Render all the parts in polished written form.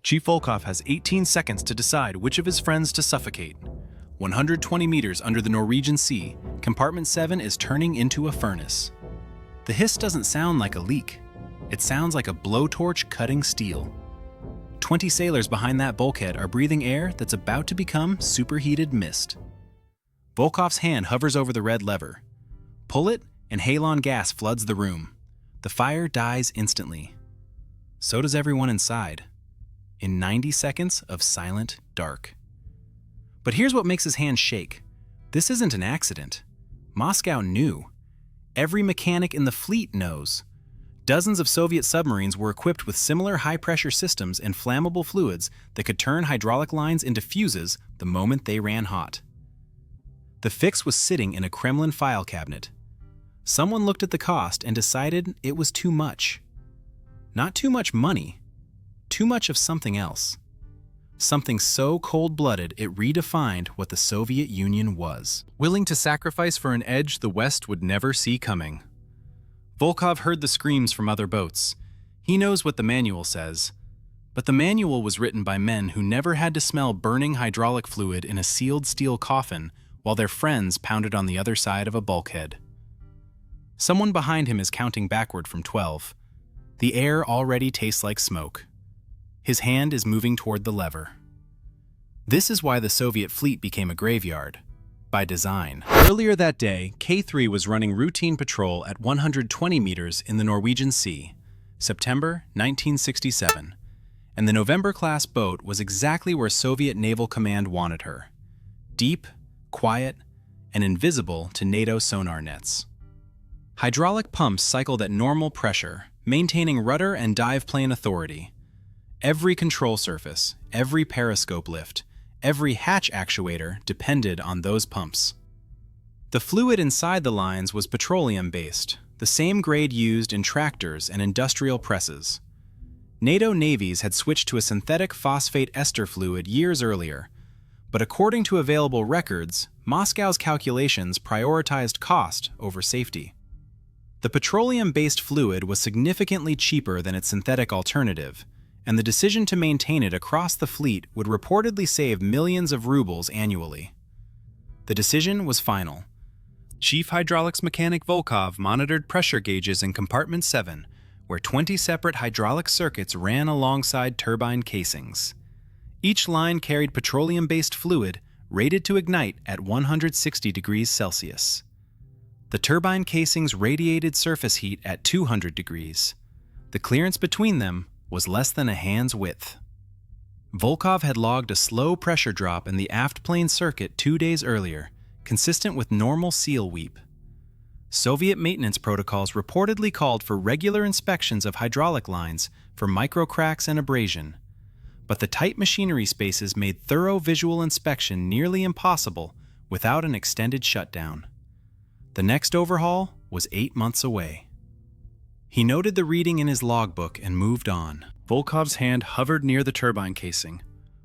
Chief Volkov has 18 seconds to decide which of his friends to suffocate. 120 meters under the Norwegian Sea, Compartment 7 is turning into a furnace. The hiss doesn't sound like a leak. It sounds like a blowtorch cutting steel. 20 sailors behind that bulkhead are breathing air that's about to become superheated mist. Volkov's hand hovers over the red lever. Pull it, and halon gas floods the room. The fire dies instantly. So does everyone inside. In 90 seconds of silent dark. But here's what makes his hand shake. This isn't an accident. Moscow knew. Every mechanic in the fleet knows. Dozens of Soviet submarines were equipped with similar high-pressure systems and flammable fluids that could turn hydraulic lines into fuses the moment they ran hot. The fix was sitting in a Kremlin file cabinet. Someone looked at the cost and decided it was too much. Not too much money, too much of something else. Something so cold-blooded it redefined what the Soviet Union was. Willing to sacrifice for an edge the West would never see coming. Volkov heard the screams from other boats. He knows what the manual says. But the manual was written by men who never had to smell burning hydraulic fluid in a sealed steel coffin while their friends pounded on the other side of a bulkhead. Someone behind him is counting backward from 12. The air already tastes like smoke. His hand is moving toward the lever. This is why the Soviet fleet became a graveyard. By design. Earlier that day, K-3 was running routine patrol at 120 meters in the Norwegian Sea, September 1967, and the November-class boat was exactly where Soviet Naval Command wanted her. Deep, quiet, and invisible to NATO sonar nets. Hydraulic pumps cycled at normal pressure, maintaining rudder and dive plane authority. Every control surface, every periscope lift, every hatch actuator depended on those pumps. The fluid inside the lines was petroleum-based, the same grade used in tractors and industrial presses. NATO navies had switched to a synthetic phosphate ester fluid years earlier, but according to available records, Moscow's calculations prioritized cost over safety. The petroleum-based fluid was significantly cheaper than its synthetic alternative, and the decision to maintain it across the fleet would reportedly save millions of rubles annually. The decision was final. Chief Hydraulics Mechanic Volkov monitored pressure gauges in Compartment 7, where 20 separate hydraulic circuits ran alongside turbine casings. Each line carried petroleum-based fluid rated to ignite at 160 degrees Celsius. The turbine casings radiated surface heat at 200 degrees. The clearance between them was less than a hand's width. Volkov had logged a slow pressure drop in the aft plane circuit 2 days earlier, consistent with normal seal weep. Soviet maintenance protocols reportedly called for regular inspections of hydraulic lines for microcracks and abrasion, but the tight machinery spaces made thorough visual inspection nearly impossible without an extended shutdown. The next overhaul was 8 months away. He noted the reading in his logbook and moved on. Volkov's hand hovered near the turbine casing.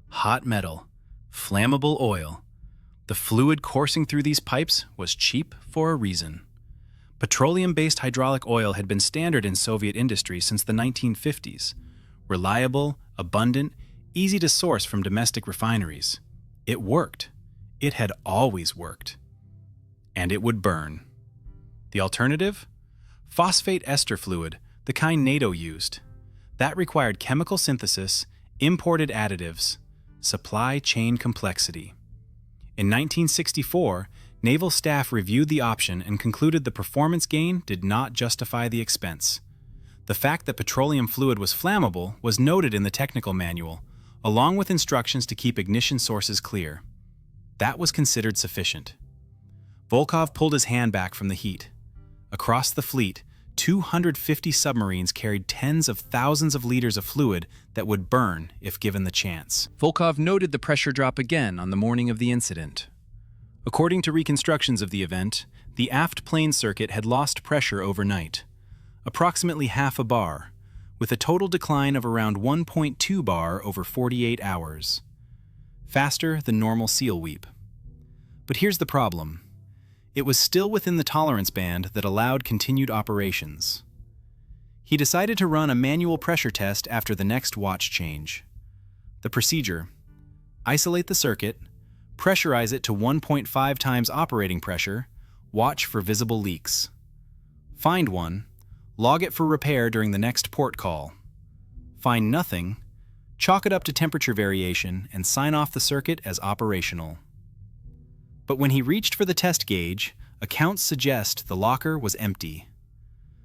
Hot metal, flammable oil. The fluid coursing through these pipes was cheap for a reason. Petroleum-based hydraulic oil had been standard in Soviet industry since the 1950s. Reliable, abundant, easy to source from domestic refineries. It worked. It had always worked. And it would burn. The alternative? Phosphate ester fluid, the kind NATO used. That required chemical synthesis, imported additives, supply chain complexity. In 1964, naval staff reviewed the option and concluded the performance gain did not justify the expense. The fact that petroleum fluid was flammable was noted in the technical manual, along with instructions to keep ignition sources clear. That was considered sufficient. Volkov pulled his hand back from the heat. Across the fleet, 250 submarines carried tens of thousands of liters of fluid that would burn if given the chance. Volkov noted the pressure drop again on the morning of the incident. According to reconstructions of the event, the aft plane circuit had lost pressure overnight, approximately half a bar, with a total decline of around 1.2 bar over 48 hours. Faster than normal seal weep. But here's the problem. It was still within the tolerance band that allowed continued operations. He decided to run a manual pressure test after the next watch change. The procedure: isolate the circuit, pressurize it to 1.5 times operating pressure, watch for visible leaks. Find one, log it for repair during the next port call. Find nothing, chalk it up to temperature variation and sign off the circuit as operational. But when he reached for the test gauge, accounts suggest the locker was empty.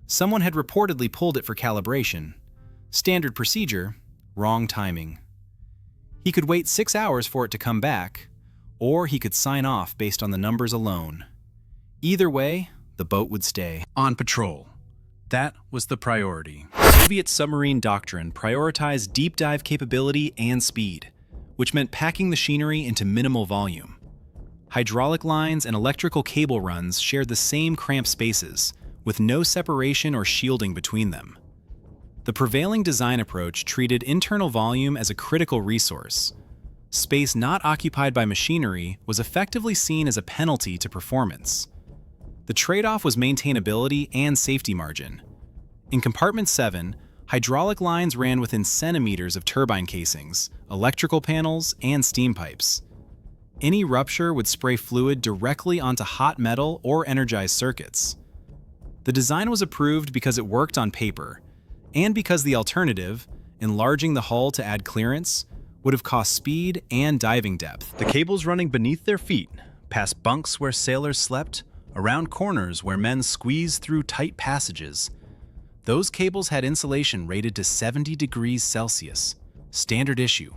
Someone had reportedly pulled it for calibration. Standard procedure, wrong timing. He could wait 6 hours for it to come back, or he could sign off based on the numbers alone. Either way, the boat would stay on patrol. That was the priority. Soviet submarine doctrine prioritized deep dive capability and speed, which meant packing machinery into minimal volume. Hydraulic lines and electrical cable runs shared the same cramped spaces, with no separation or shielding between them. The prevailing design approach treated internal volume as a critical resource. Space not occupied by machinery was effectively seen as a penalty to performance. The trade-off was maintainability and safety margin. In Compartment 7, hydraulic lines ran within centimeters of turbine casings, electrical panels, and steam pipes. Any rupture would spray fluid directly onto hot metal or energized circuits. The design was approved because it worked on paper, and because the alternative, enlarging the hull to add clearance, would have cost speed and diving depth. The cables running beneath their feet, past bunks where sailors slept, around corners where men squeezed through tight passages. Those cables had insulation rated to 70 degrees Celsius, standard issue,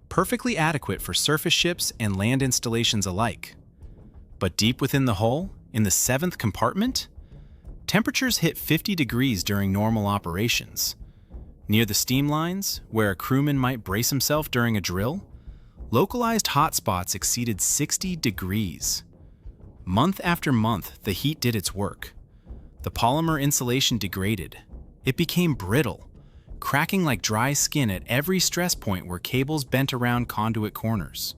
perfectly adequate for surface ships and land installations alike. But deep within the hull, in the 7th compartment, temperatures hit 50 degrees during normal operations. Near the steam lines, where a crewman might brace himself during a drill, localized hotspots exceeded 60 degrees. Month after month, the heat did its work. The polymer insulation degraded. It became brittle, cracking like dry skin at every stress point where cables bent around conduit corners.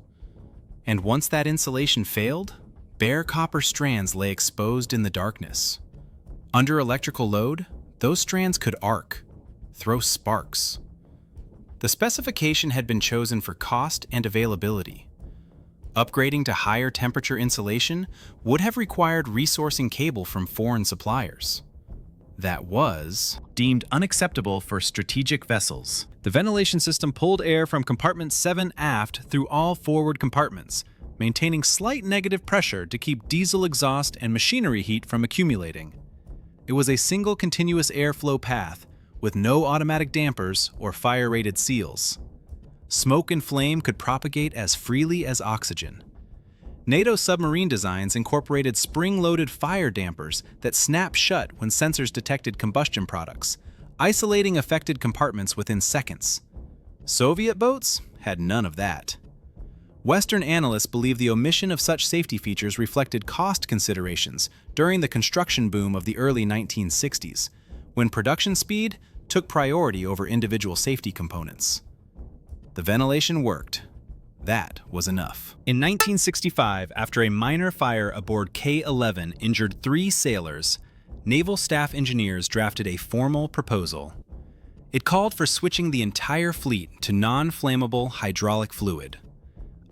And once that insulation failed, bare copper strands lay exposed in the darkness. Under electrical load, those strands could arc, throw sparks. The specification had been chosen for cost and availability. Upgrading to higher temperature insulation would have required resourcing cable from foreign suppliers. That was deemed unacceptable for strategic vessels. The ventilation system pulled air from Compartment 7 aft through all forward compartments, maintaining slight negative pressure to keep diesel exhaust and machinery heat from accumulating. It was a single continuous airflow path, with no automatic dampers or fire-rated seals. Smoke and flame could propagate as freely as oxygen. NATO submarine designs incorporated spring-loaded fire dampers that snap shut when sensors detected combustion products, isolating affected compartments within seconds. Soviet boats had none of that. Western analysts believe the omission of such safety features reflected cost considerations during the construction boom of the early 1960s, when production speed took priority over individual safety components. The ventilation worked. That was enough. In 1965, after a minor fire aboard K-11 injured 3 sailors, naval staff engineers drafted a formal proposal. It called for switching the entire fleet to non-flammable hydraulic fluid,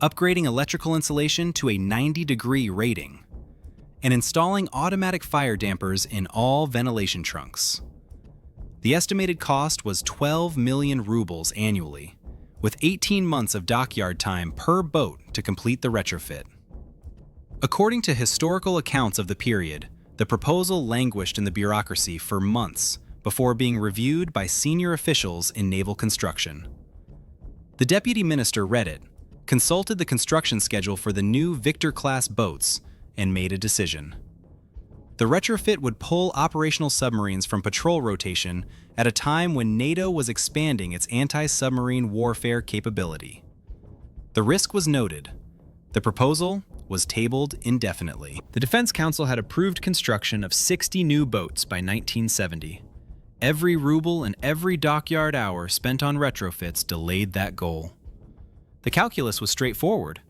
upgrading electrical insulation to a 90-degree rating, and installing automatic fire dampers in all ventilation trunks. The estimated cost was 12 million rubles annually, with 18 months of dockyard time per boat to complete the retrofit. According to historical accounts of the period, the proposal languished in the bureaucracy for months before being reviewed by senior officials in naval construction. The deputy minister read it, consulted the construction schedule for the new Victor-class boats, and made a decision. The retrofit would pull operational submarines from patrol rotation at a time when NATO was expanding its anti-submarine warfare capability. The risk was noted. The proposal was tabled indefinitely. The Defense Council had approved construction of 60 new boats by 1970. Every ruble and every dockyard hour spent on retrofits delayed that goal. The calculus was straightforward.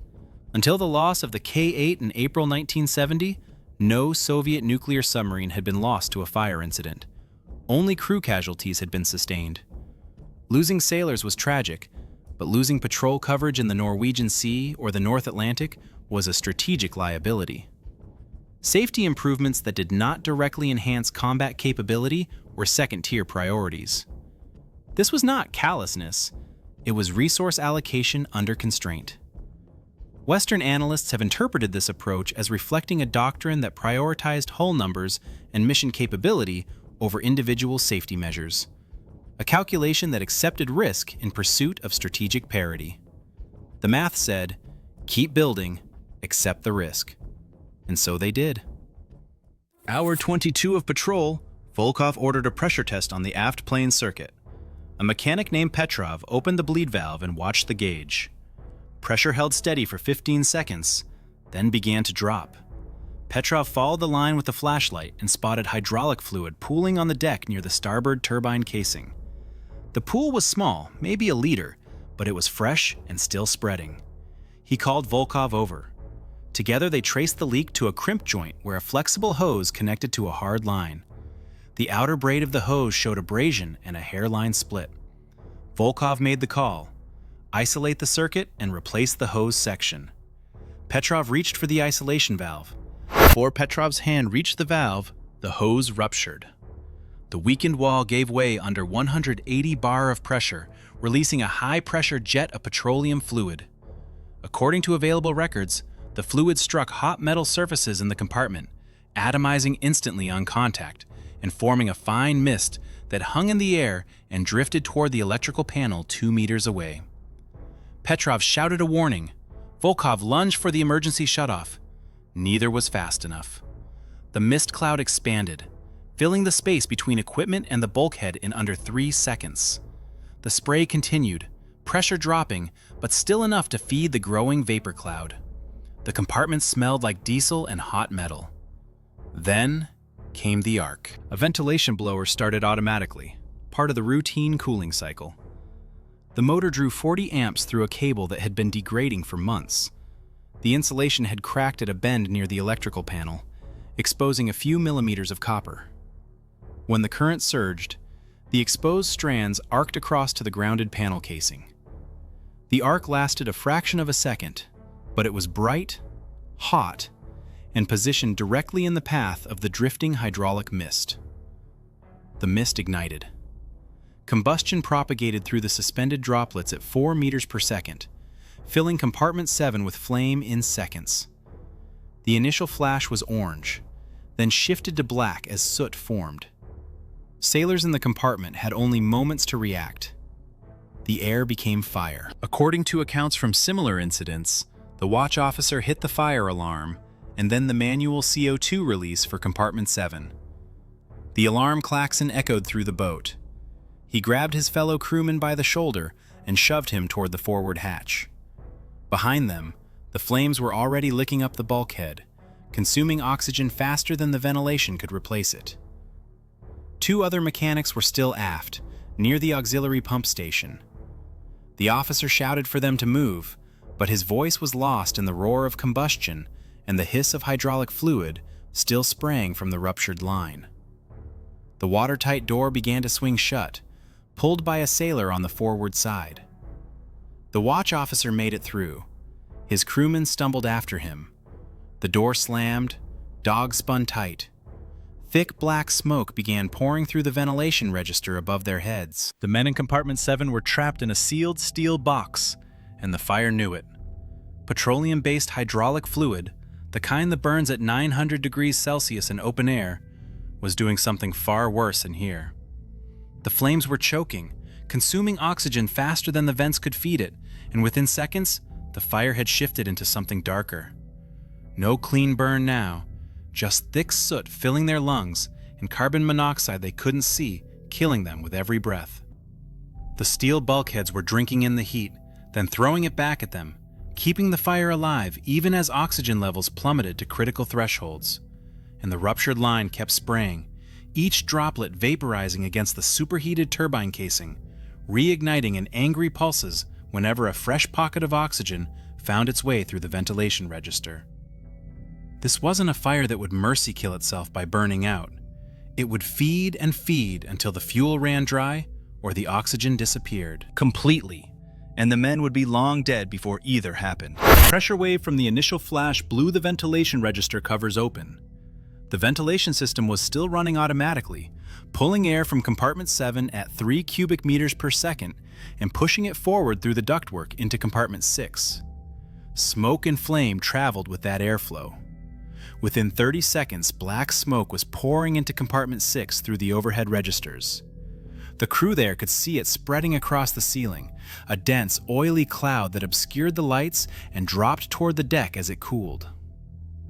Until the loss of the K-8 in April 1970, no Soviet nuclear submarine had been lost to a fire incident. Only crew casualties had been sustained. Losing sailors was tragic, But losing patrol coverage in the Norwegian Sea or the North Atlantic was a strategic liability. Safety improvements that did not directly enhance combat capability were second-tier priorities. This was not callousness, it was resource allocation under constraint. Western analysts have interpreted this approach as reflecting a doctrine that prioritized hull numbers and mission capability over individual safety measures, a calculation that accepted risk in pursuit of strategic parity. The math said, keep building, accept the risk. And so they did. Hour 22 of patrol, Volkov ordered a pressure test on the aft plane circuit. A mechanic named Petrov opened the bleed valve and watched the gauge. Pressure held steady for 15 seconds, then began to drop. Petrov followed the line with the flashlight and spotted hydraulic fluid pooling on the deck near the starboard turbine casing. The pool was small, maybe a liter, but it was fresh and still spreading. He called Volkov over. Together they traced the leak to a crimp joint where a flexible hose connected to a hard line. The outer braid of the hose showed abrasion and a hairline split. Volkov made the call. Isolate the circuit and replace the hose section. Petrov reached for the isolation valve. Before Petrov's hand reached the valve, the hose ruptured. The weakened wall gave way under 180 bar of pressure, releasing a high-pressure jet of petroleum fluid. According to available records, the fluid struck hot metal surfaces in the compartment, atomizing instantly on contact and forming a fine mist that hung in the air and drifted toward the electrical panel 2 meters away. Petrov shouted a warning. Volkov lunged for the emergency shutoff. Neither was fast enough. The mist cloud expanded, filling the space between equipment and the bulkhead in under 3 seconds. The spray continued, pressure dropping, but still enough to feed the growing vapor cloud. The compartment smelled like diesel and hot metal. Then came the arc. A ventilation blower started automatically, part of the routine cooling cycle. The motor drew 40 amps through a cable that had been degrading for months. The insulation had cracked at a bend near the electrical panel, exposing a few millimeters of copper. When the current surged, the exposed strands arced across to the grounded panel casing. The arc lasted a fraction of a second, but it was bright, hot, and positioned directly in the path of the drifting hydraulic mist. The mist ignited. Combustion propagated through the suspended droplets at 4 meters per second, filling Compartment 7 with flame in seconds. The initial flash was orange, then shifted to black as soot formed. Sailors in the compartment had only moments to react. The air became fire. According to accounts from similar incidents, the watch officer hit the fire alarm and then the manual CO2 release for Compartment 7. The alarm klaxon echoed through the boat. He grabbed his fellow crewman by the shoulder and shoved him toward the forward hatch. Behind them, the flames were already licking up the bulkhead, consuming oxygen faster than the ventilation could replace it. 2 other mechanics were still aft, near the auxiliary pump station. The officer shouted for them to move, but his voice was lost in the roar of combustion and the hiss of hydraulic fluid still spraying from the ruptured line. The watertight door began to swing shut, pulled by a sailor on the forward side. The watch officer made it through. His crewmen stumbled after him. The door slammed, dogs spun tight. Thick black smoke began pouring through the ventilation register above their heads. The men in Compartment 7 were trapped in a sealed steel box, and the fire knew it. Petroleum-based hydraulic fluid, the kind that burns at 900 degrees Celsius in open air, was doing something far worse in here. The flames were choking, consuming oxygen faster than the vents could feed it, and within seconds, the fire had shifted into something darker. No clean burn now, just thick soot filling their lungs and carbon monoxide they couldn't see, killing them with every breath. The steel bulkheads were drinking in the heat, then throwing it back at them, keeping the fire alive even as oxygen levels plummeted to critical thresholds. And the ruptured line kept spraying, each droplet vaporizing against the superheated turbine casing, reigniting in angry pulses whenever a fresh pocket of oxygen found its way through the ventilation register. This wasn't a fire that would mercy kill itself by burning out. It would feed and feed until the fuel ran dry or the oxygen disappeared completely, and the men would be long dead before either happened. Pressure wave from the initial flash blew the ventilation register covers open. The ventilation system was still running automatically, pulling air from Compartment 7 at 3 cubic meters per second and pushing it forward through the ductwork into Compartment 6. Smoke and flame traveled with that airflow. Within 30 seconds, black smoke was pouring into Compartment 6 through the overhead registers. The crew there could see it spreading across the ceiling, a dense, oily cloud that obscured the lights and dropped toward the deck as it cooled.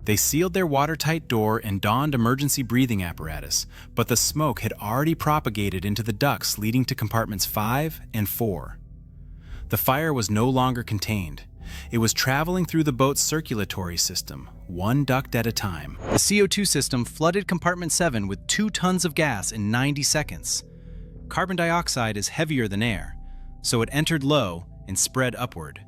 They sealed their watertight door and donned emergency breathing apparatus, but the smoke had already propagated into the ducts leading to Compartments 5 and 4. The fire was no longer contained. It was traveling through the boat's circulatory system, one duct at a time. The CO2 system flooded Compartment 7 with 2 tons of gas in 90 seconds. Carbon dioxide is heavier than air, so it entered low and spread upward,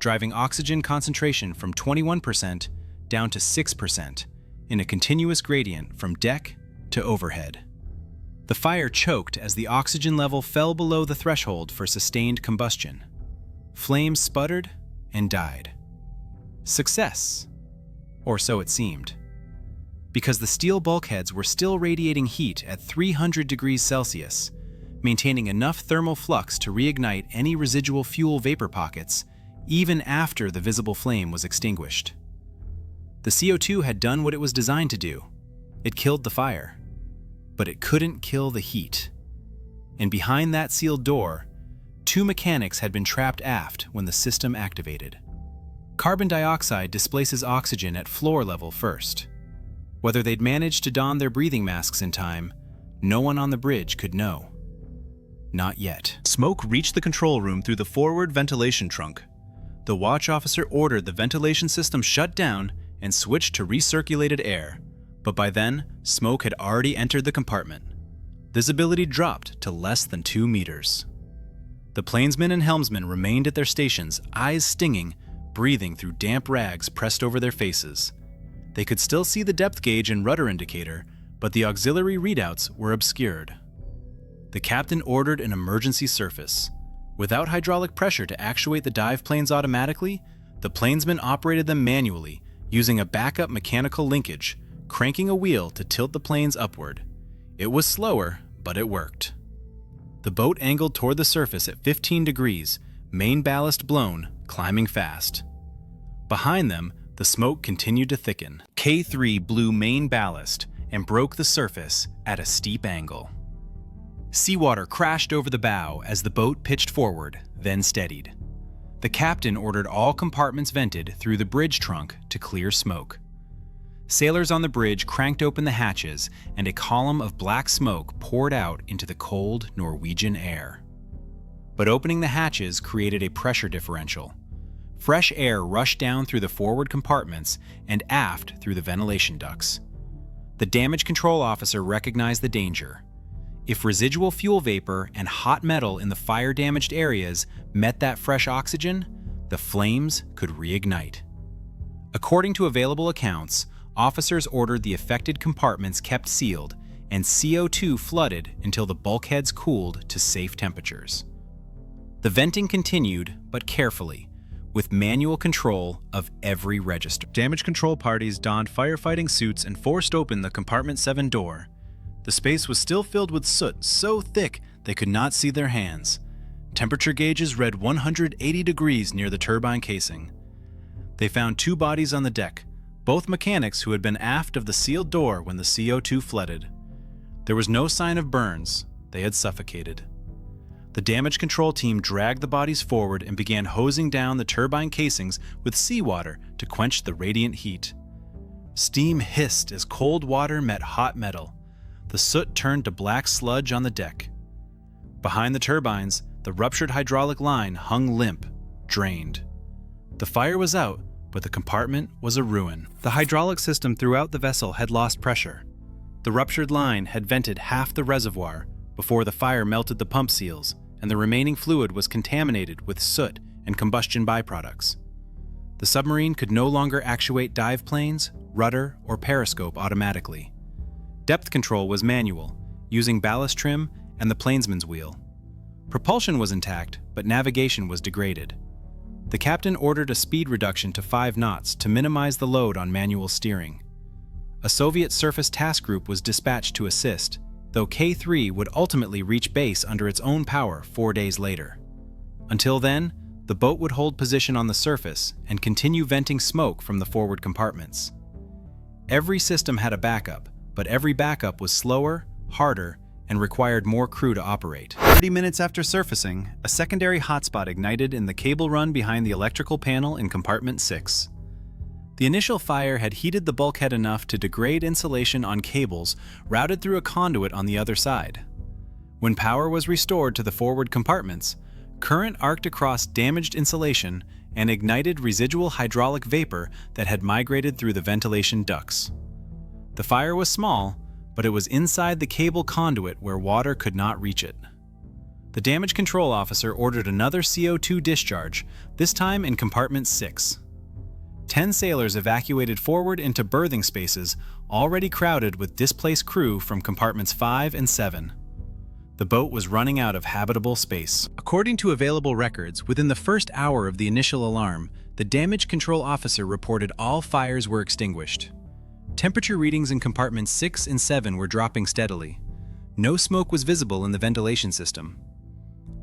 driving oxygen concentration from 21% down to 6% in a continuous gradient from deck to overhead. The fire choked as the oxygen level fell below the threshold for sustained combustion. Flames sputtered and died. Success, or so it seemed, because the steel bulkheads were still radiating heat at 300 degrees Celsius, maintaining enough thermal flux to reignite any residual fuel vapor pockets even after the visible flame was extinguished. The CO2 had done what it was designed to do. It killed the fire, but it couldn't kill the heat. And behind that sealed door, 2 mechanics had been trapped aft when the system activated. Carbon dioxide displaces oxygen at floor level first. Whether they'd managed to don their breathing masks in time, no one on the bridge could know. Not yet. Smoke reached the control room through the forward ventilation trunk. The watch officer ordered the ventilation system shut down and switched to recirculated air, but by then, smoke had already entered the compartment. Visibility dropped to less than 2 meters. The plainsmen and helmsmen remained at their stations, eyes stinging, breathing through damp rags pressed over their faces. They could still see the depth gauge and rudder indicator, but the auxiliary readouts were obscured. The captain ordered an emergency surface. Without hydraulic pressure to actuate the dive planes automatically, the plainsmen operated them manually, using a backup mechanical linkage, cranking a wheel to tilt the planes upward. It was slower, but it worked. The boat angled toward the surface at 15 degrees, main ballast blown, climbing fast. Behind them, the smoke continued to thicken. K3 blew main ballast and broke the surface at a steep angle. Seawater crashed over the bow as the boat pitched forward, then steadied. The captain ordered all compartments vented through the bridge trunk to clear smoke. Sailors on the bridge cranked open the hatches, and a column of black smoke poured out into the cold Norwegian air. But opening the hatches created a pressure differential. Fresh air rushed down through the forward compartments and aft through the ventilation ducts. The damage control officer recognized the danger. If residual fuel vapor and hot metal in the fire-damaged areas met that fresh oxygen, the flames could reignite. According to available accounts, officers ordered the affected compartments kept sealed and CO2 flooded until the bulkheads cooled to safe temperatures. The venting continued, but carefully, with manual control of every register. Damage control parties donned firefighting suits and forced open the Compartment 7 door. The space was still filled with soot so thick they could not see their hands. Temperature gauges read 180 degrees near the turbine casing. They found 2 bodies on the deck, both mechanics who had been aft of the sealed door when the CO2 flooded. There was no sign of burns. They had suffocated. The damage control team dragged the bodies forward and began hosing down the turbine casings with seawater to quench the radiant heat. Steam hissed as cold water met hot metal. The soot turned to black sludge on the deck. Behind the turbines, the ruptured hydraulic line hung limp, drained. The fire was out, but the compartment was a ruin. The hydraulic system throughout the vessel had lost pressure. The ruptured line had vented half the reservoir before the fire melted the pump seals, and the remaining fluid was contaminated with soot and combustion byproducts. The submarine could no longer actuate dive planes, rudder, or periscope automatically. Depth control was manual, using ballast trim and the plainsman's wheel. Propulsion was intact, but navigation was degraded. The captain ordered a speed reduction to 5 knots to minimize the load on manual steering. A Soviet surface task group was dispatched to assist, though K-3 would ultimately reach base under its own power 4 days later. Until then, the boat would hold position on the surface and continue venting smoke from the forward compartments. Every system had a backup, but every backup was slower, harder, and required more crew to operate. 30 minutes after surfacing, a secondary hotspot ignited in the cable run behind the electrical panel in Compartment 6. The initial fire had heated the bulkhead enough to degrade insulation on cables routed through a conduit on the other side. When power was restored to the forward compartments, current arced across damaged insulation and ignited residual hydraulic vapor that had migrated through the ventilation ducts. The fire was small, but it was inside the cable conduit where water could not reach it. The damage control officer ordered another CO2 discharge, this time in Compartment 6. 10 sailors evacuated forward into berthing spaces already crowded with displaced crew from Compartments 5 and 7. The boat was running out of habitable space. According to available records, within the first hour of the initial alarm, the damage control officer reported all fires were extinguished. Temperature readings in Compartments 6 and 7 were dropping steadily. No smoke was visible in the ventilation system.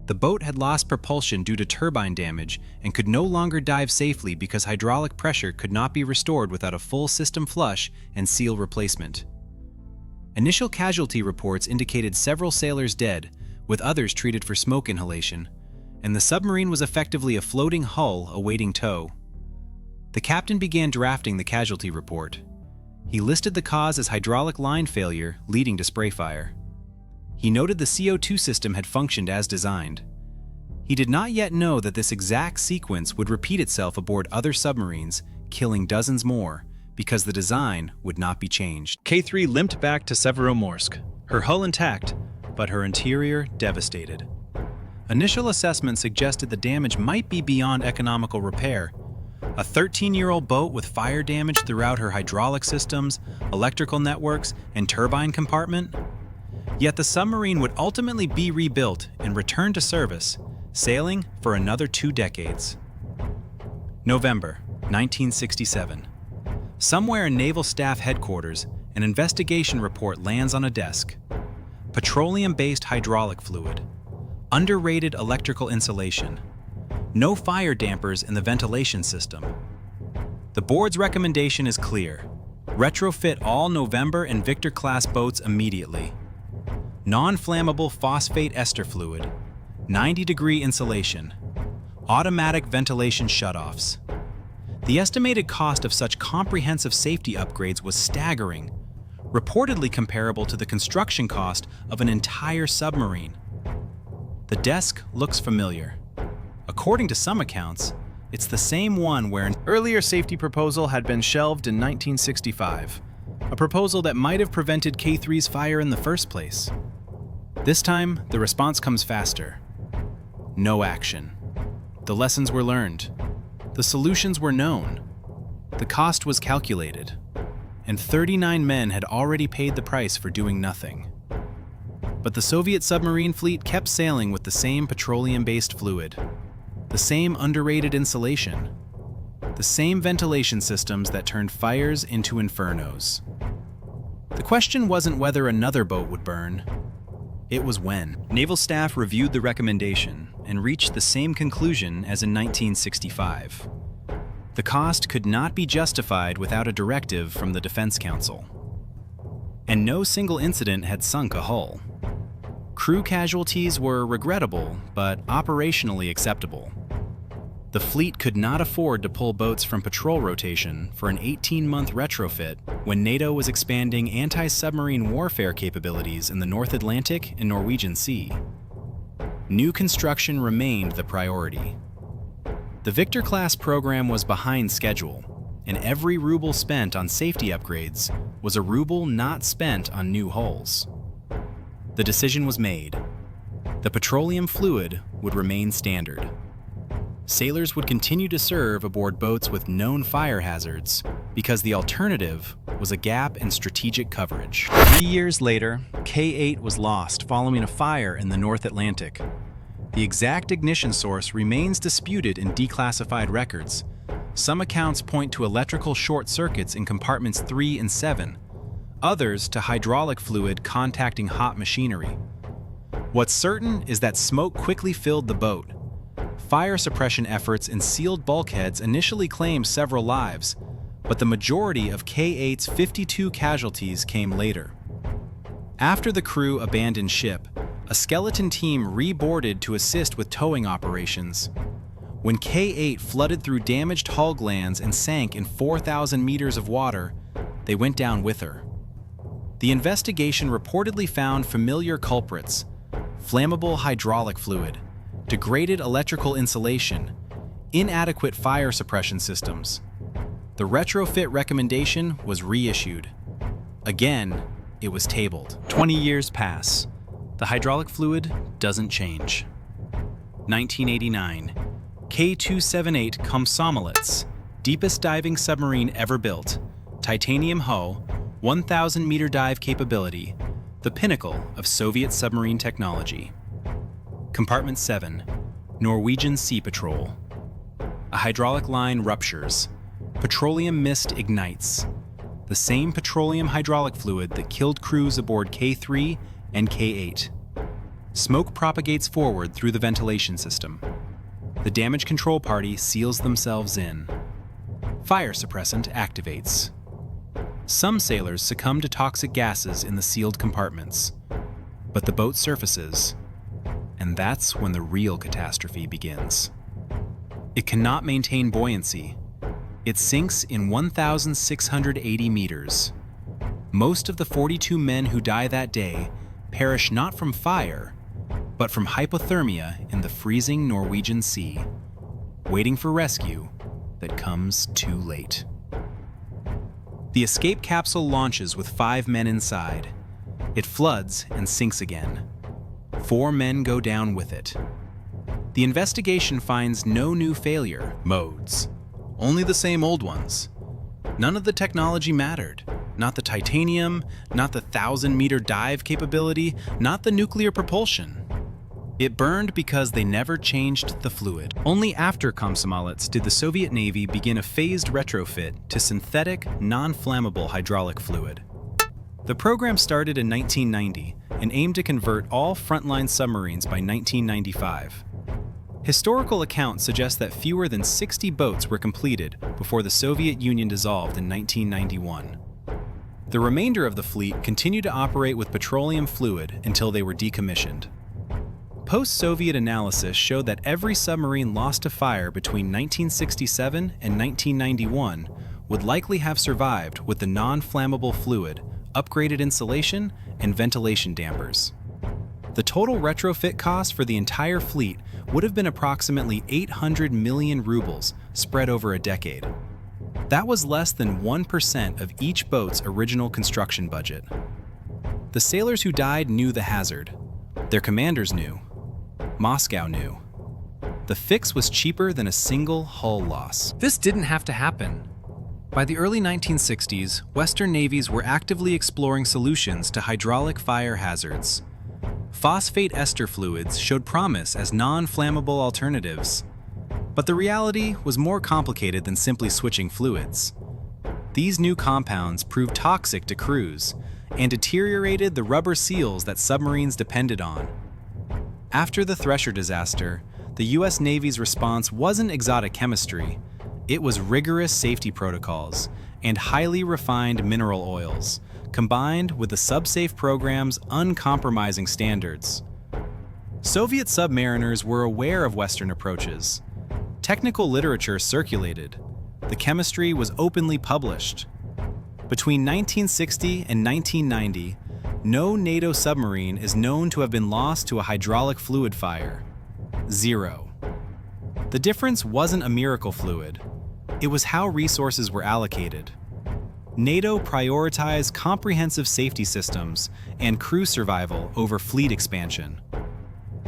The boat had lost propulsion due to turbine damage and could no longer dive safely because hydraulic pressure could not be restored without a full system flush and seal replacement. Initial casualty reports indicated several sailors dead, with others treated for smoke inhalation, and the submarine was effectively a floating hull awaiting tow. The captain began drafting the casualty report. He listed the cause as hydraulic line failure leading to spray fire. He noted the CO2 system had functioned as designed. He did not yet know that this exact sequence would repeat itself aboard other submarines, killing dozens more, because the design would not be changed. K-3 limped back to Severomorsk, her hull intact, but her interior devastated. Initial assessment suggested the damage might be beyond economical repair. A 13-year-old boat with fire damage throughout her hydraulic systems, electrical networks, and turbine compartment? Yet the submarine would ultimately be rebuilt and return to service, sailing for another 2 decades. November 1967. Somewhere in Naval Staff Headquarters, an investigation report lands on a desk. Petroleum-based hydraulic fluid. Underrated electrical insulation. No fire dampers in the ventilation system. The board's recommendation is clear. Retrofit all November and Victor-class boats immediately. Non-flammable phosphate ester fluid. 90-degree insulation. Automatic ventilation shutoffs. The estimated cost of such comprehensive safety upgrades was staggering, reportedly comparable to the construction cost of an entire submarine. The desk looks familiar. According to some accounts, it's the same one where an earlier safety proposal had been shelved in 1965, a proposal that might have prevented K-3's fire in the first place. This time, the response comes faster. No action. The lessons were learned. The solutions were known. The cost was calculated. And 39 men had already paid the price for doing nothing. But the Soviet submarine fleet kept sailing with the same petroleum-based fluid, the same underrated insulation, the same ventilation systems that turned fires into infernos. The question wasn't whether another boat would burn. It was when. Naval staff reviewed the recommendation and reached the same conclusion as in 1965. The cost could not be justified without a directive from the Defense Council. And no single incident had sunk a hull. Crew casualties were regrettable, but operationally acceptable. The fleet could not afford to pull boats from patrol rotation for an 18-month retrofit when NATO was expanding anti-submarine warfare capabilities in the North Atlantic and Norwegian Sea. New construction remained the priority. The Victor-class program was behind schedule, and every ruble spent on safety upgrades was a ruble not spent on new hulls. The decision was made. The petroleum fluid would remain standard. Sailors would continue to serve aboard boats with known fire hazards because the alternative was a gap in strategic coverage. 3 years later, K-8 was lost following a fire in the North Atlantic. The exact ignition source remains disputed in declassified records. Some accounts point to electrical short circuits in compartments 3 and 7, others to hydraulic fluid contacting hot machinery. What's certain is that smoke quickly filled the boat. Fire suppression efforts in sealed bulkheads initially claimed several lives, but the majority of K-8's 52 casualties came later. After the crew abandoned ship, a skeleton team reboarded to assist with towing operations. When K-8 flooded through damaged hull glands and sank in 4,000 meters of water, they went down with her. The investigation reportedly found familiar culprits: flammable hydraulic fluid, degraded electrical insulation, inadequate fire suppression systems. The retrofit recommendation was reissued. Again, it was tabled. 20 years pass. The hydraulic fluid doesn't change. 1989. K-278 Komsomolets, deepest diving submarine ever built. Titanium hull, 1,000-meter dive capability, the pinnacle of Soviet submarine technology. Compartment 7, Norwegian Sea Patrol. A hydraulic line ruptures. Petroleum mist ignites. The same petroleum hydraulic fluid that killed crews aboard K3 and K8. Smoke propagates forward through the ventilation system. The damage control party seals themselves in. Fire suppressant activates. Some sailors succumb to toxic gases in the sealed compartments, but the boat surfaces, and that's when the real catastrophe begins. It cannot maintain buoyancy. It sinks in 1,680 meters. Most of the 42 men who die that day perish not from fire, but from hypothermia in the freezing Norwegian Sea, waiting for rescue that comes too late. The escape capsule launches with 5 men inside. It floods and sinks again. 4 men go down with it. The investigation finds no new failure modes, only the same old ones. None of the technology mattered. Not the titanium, not the 1,000-meter dive capability, not the nuclear propulsion. It burned because they never changed the fluid. Only after Komsomolets did the Soviet Navy begin a phased retrofit to synthetic, non-flammable hydraulic fluid. The program started in 1990 and aimed to convert all frontline submarines by 1995. Historical accounts suggest that fewer than 60 boats were completed before the Soviet Union dissolved in 1991. The remainder of the fleet continued to operate with petroleum fluid until they were decommissioned. Post-Soviet analysis showed that every submarine lost to fire between 1967 and 1991 would likely have survived with the non-flammable fluid, upgraded insulation, and ventilation dampers. The total retrofit cost for the entire fleet would have been approximately 800 million rubles spread over a decade. That was less than 1% of each boat's original construction budget. The sailors who died knew the hazard. Their commanders knew. Moscow knew. The fix was cheaper than a single hull loss. This didn't have to happen. By the early 1960s, Western navies were actively exploring solutions to hydraulic fire hazards. Phosphate ester fluids showed promise as non-flammable alternatives. But the reality was more complicated than simply switching fluids. These new compounds proved toxic to crews and deteriorated the rubber seals that submarines depended on. After the Thresher disaster, the U.S. Navy's response wasn't exotic chemistry. It was rigorous safety protocols and highly refined mineral oils, combined with the SubSafe program's uncompromising standards. Soviet submariners were aware of Western approaches. Technical literature circulated. The chemistry was openly published. Between 1960 and 1990, no NATO submarine is known to have been lost to a hydraulic fluid fire. 0. The difference wasn't a miracle fluid. It was how resources were allocated. NATO prioritized comprehensive safety systems and crew survival over fleet expansion.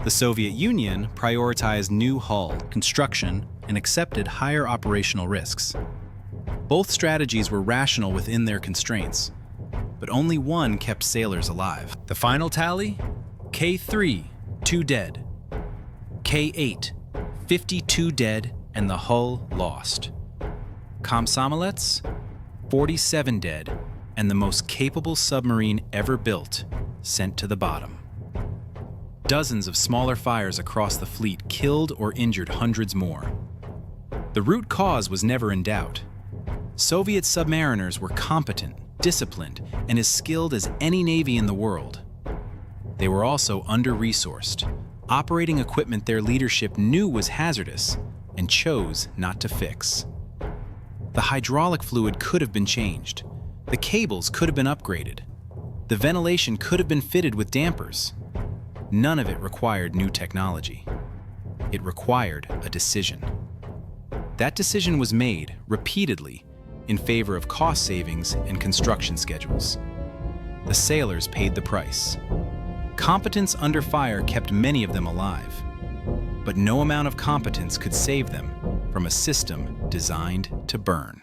The Soviet Union prioritized new hull construction and accepted higher operational risks. Both strategies were rational within their constraints, but only one kept sailors alive. The final tally? K3, 2 dead. K-8, 52 dead and the hull lost. Komsomolets, 47 dead and the most capable submarine ever built, sent to the bottom. Dozens of smaller fires across the fleet killed or injured hundreds more. The root cause was never in doubt. Soviet submariners were competent, disciplined, and as skilled as any navy in the world. They were also under-resourced, operating equipment their leadership knew was hazardous and chose not to fix. The hydraulic fluid could have been changed. The cables could have been upgraded. The ventilation could have been fitted with dampers. None of it required new technology. It required a decision. That decision was made repeatedly in favor of cost savings and construction schedules. The sailors paid the price. Competence under fire kept many of them alive, but no amount of competence could save them from a system designed to burn.